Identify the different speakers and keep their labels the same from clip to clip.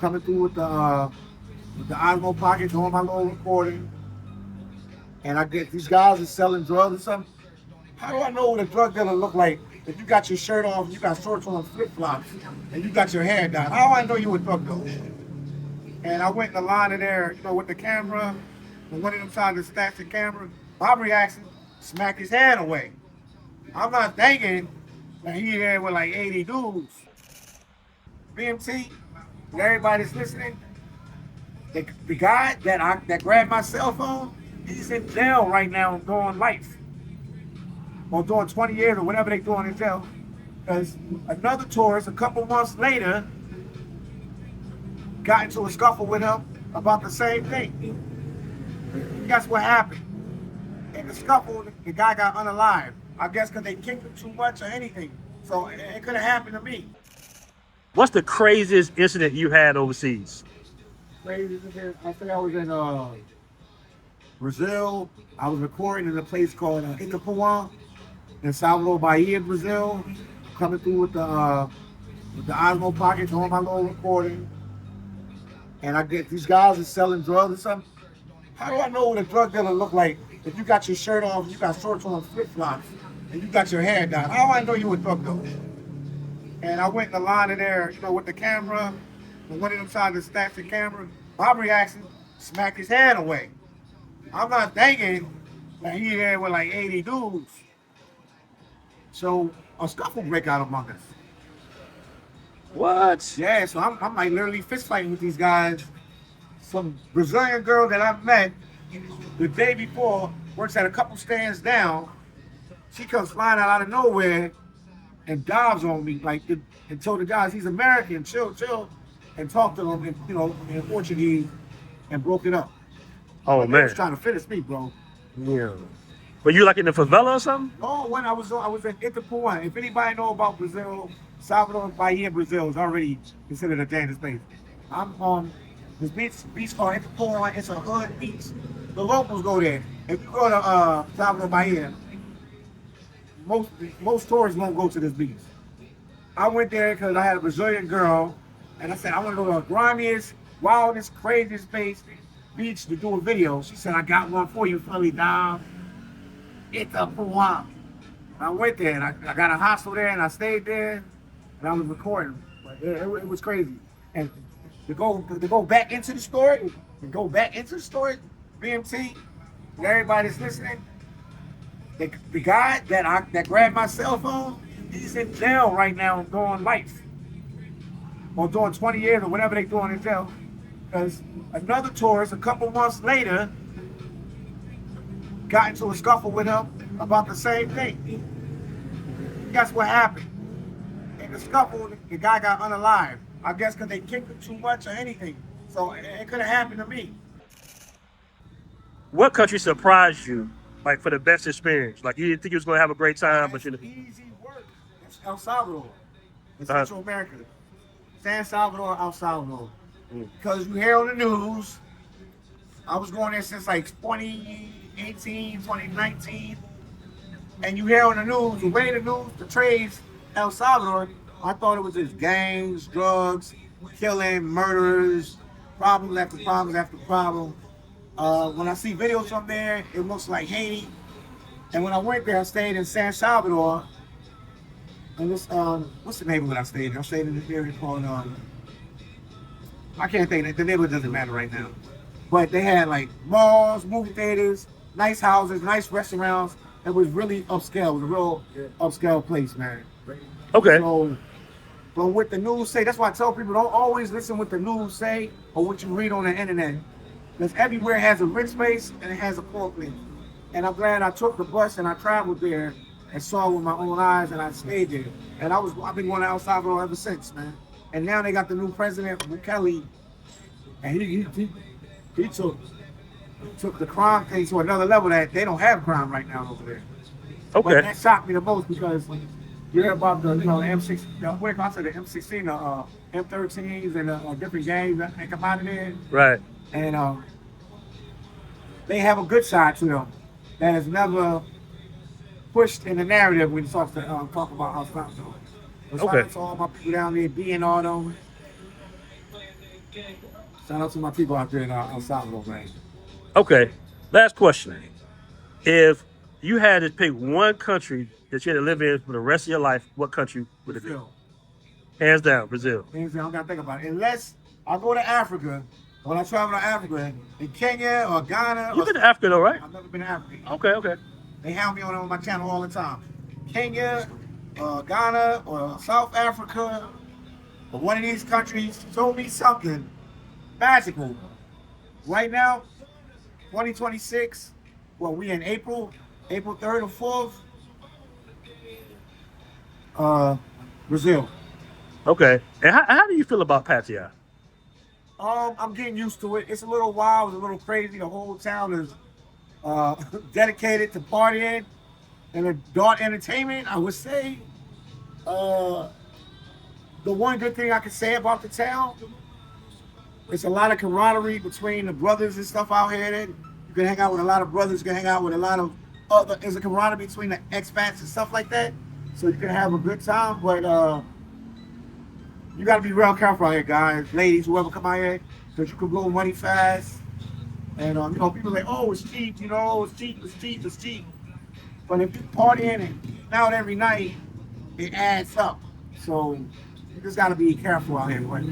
Speaker 1: coming through with the Osmo pocket, doing my little recording, and I get these guys are selling drugs or something. How do I know what a drug dealer look like if you got your shirt off, you got shorts on, flip flops, and you got your hair down? How do I know you a drug dealer? And I went in the line in there, with the camera, and one of them tried to snatch the camera. My reaction, smack his hand away. I'm not thinking that he there with like 80 dudes. BMT, and everybody that's listening, the guy that grabbed my cell phone, he's in jail right now doing life. Or doing 20 years or whatever they doing in jail. Because another tourist, a couple months later, got into a scuffle with him about the same thing. Guess what happened? In the scuffle, the guy got unalived. I guess because they kicked him too much or anything. So it could have happened to me.
Speaker 2: What's the craziest incident you had overseas?
Speaker 1: Crazy. I think I was in Brazil. I was recording in a place called Itapuã in Salvador, Bahia, Brazil. Coming through with the Osmo pocket, doing my little recording, and I get these guys are selling drugs or something. How do I know what a drug dealer look like if you got your shirt off, you got shorts on, flip flops, and you got your hair down? How do I know you a drug dealer? And I went in the line in there, with the camera, and one of them tried to snatch the camera. My reaction, smack his hand away. I'm not thinking that he there with like 80 dudes. So a scuffle break out among us.
Speaker 2: What?
Speaker 1: Yeah, so I'm like literally fist fighting with these guys. Some Brazilian girl that I met the day before works at a couple stands down. She comes flying out of nowhere and dives on me and told the guys he's American, chill, and talked to them in Portuguese and broke it up.
Speaker 2: Oh,
Speaker 1: but
Speaker 2: man.
Speaker 1: They was trying to finish me, bro.
Speaker 2: Yeah. But you like in the favela or something?
Speaker 1: Oh, when I was in Itapuã. If anybody know about Brazil, Salvador, Bahia, Brazil is already considered a dangerous place. I'm on this beach called Itapuã. It's a hood beach. The locals go there. If you go to Salvador, Bahia, most tourists won't go to this beach. I went there because I had a Brazilian girl, and I said I want to go to the grimiest, wildest, craziest beach to do a video. She said, I got one for you, fully down. Itapuã. I went there and I got a hostel there and I stayed there and I was recording. But yeah, it was crazy. And to go back into the story, BMT, and everybody that's listening, the guy that grabbed my cell phone, he's in jail right now doing life. Or doing 20 years or whatever they doing in jail. Because another tourist a couple months later got into a scuffle with him about the same thing. Guess what happened? In the scuffle, the guy got unalived. I guess because they kicked him too much or anything. So it could have happened to me.
Speaker 2: What country surprised you, like for the best experience? Like you didn't think you was gonna have a great time, but you.
Speaker 1: Easy work. It's El Salvador. In Central America. San Salvador, El Salvador. Because you hear on the news, I was going there since like 2018, 2019. And you hear on the news, the way the news portrays El Salvador, I thought it was just gangs, drugs, killing, murders, problems after problems after problem. When I see videos from there, it looks like Haiti. And when I went there, I stayed in San Salvador. And this, what's the neighborhood I stayed in? I stayed in this area called, I can't think, the neighborhood doesn't matter right now. But they had like malls, movie theaters, nice houses, nice restaurants. It was really upscale. It was a real upscale place, man.
Speaker 2: Okay.
Speaker 1: So, but what the news say, that's why I tell people don't always listen what the news say or what you read on the internet. Because everywhere has a rich place and it has a poor place. And I'm glad I took the bus and I traveled there and saw with my own eyes and I stayed there. And I've been going to El Salvador ever since, man. And now they got the new president, Bukele, and he took the crime thing to another level that they don't have crime right now over there.
Speaker 2: Okay.
Speaker 1: But that shocked me the most because you hear about the M6, what I said, the M16, the M13s and the different gangs that come out of there.
Speaker 2: Right.
Speaker 1: And they have a good side to them that is never pushed in the narrative when you talk about how Salvador.
Speaker 2: Okay.
Speaker 1: So all my people down there being all them. Shout out to my people out there in El Salvador, man.
Speaker 2: Okay. Last question. If you had to pick one country that you had to live in for the rest of your life, what country would it be?
Speaker 1: Brazil.
Speaker 2: Hands down, Brazil.
Speaker 1: Things I don't gotta think about it. Unless I go to Africa, when I travel to Africa, in Kenya or Ghana.
Speaker 2: You've been to Africa though, right?
Speaker 1: I've never been to Africa.
Speaker 2: Okay.
Speaker 1: They have me on my channel all the time. Kenya, Ghana, or South Africa, or one of these countries told me something magical. Right now, 2026, well, we in April 3rd or 4th, Brazil.
Speaker 2: Okay. And how do you feel about Pattaya?
Speaker 1: I'm getting used to it. It's a little wild, it's a little crazy. The whole town is dedicated to partying and adult entertainment. I would say the one good thing I can say about the town, it's a lot of camaraderie between the brothers and stuff out here. That you can hang out with a lot of brothers, you can hang out with a lot of other. There's a camaraderie between the expats and stuff like that, so you can have a good time. But you got to be real careful out here, guys, ladies, whoever come out here, because you can blow money fast. And people say, oh, it's cheap, it's cheap. But if you're partying and eating out every night, it adds up. So you just got to be careful out here. But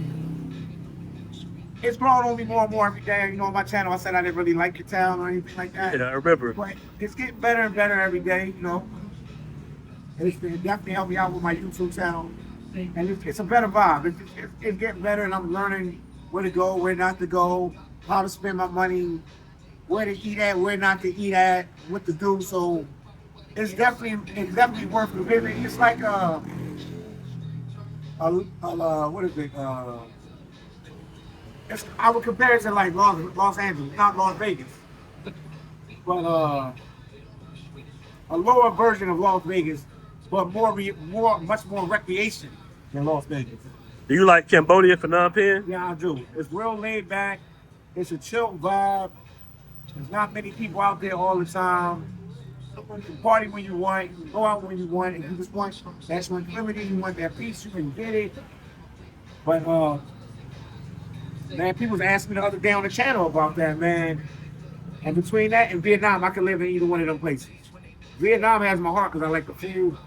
Speaker 1: it's growing on me more and more every day. On my channel, I said I didn't really like your town or anything like that.
Speaker 2: Yeah, I remember.
Speaker 1: But it's getting better and better every day, And it's definitely helped me out with my YouTube channel. And it's a better vibe. It's getting better, and I'm learning where to go, where not to go, how to spend my money, where to eat at, where not to eat at, what to do. So it's definitely worth the visit. It's like what is it? I would compare it to like Los Angeles, not Las Vegas, but a lower version of Las Vegas, but much more recreation than Las Vegas.
Speaker 2: Do you like Cambodia, Phnom Penh?
Speaker 1: Yeah, I do. It's real laid back. It's a chill vibe. There's not many people out there all the time. You can party when you want. You can go out when you want. If you just want that tranquility, you want that peace, you can get it. But man, people was asking me the other day on the channel about that, man. And between that and Vietnam, I can live in either one of them places. Vietnam has my heart because I like the food,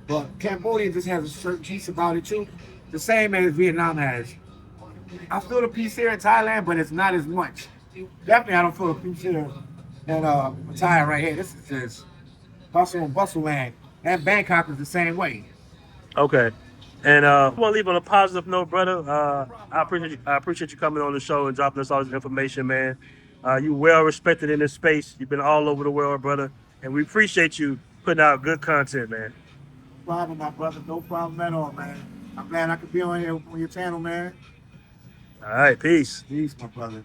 Speaker 1: but Cambodia just has a certain peace about it too. The same as Vietnam has. I feel the peace here in Thailand, but it's not as much. Definitely, I don't feel the peace here in Pattaya right here. This is just hustle and bustle land. And Bangkok is the same way.
Speaker 2: Okay. And I want to leave on a positive note, brother. I appreciate you coming on the show and dropping us all this information, man. You well respected in this space. You've been all over the world, brother. And we appreciate you putting out good content, man.
Speaker 1: No problem, my brother. No problem at all, man. I'm glad I could be on here on your channel, man.
Speaker 2: All right, peace.
Speaker 1: Peace, my brother.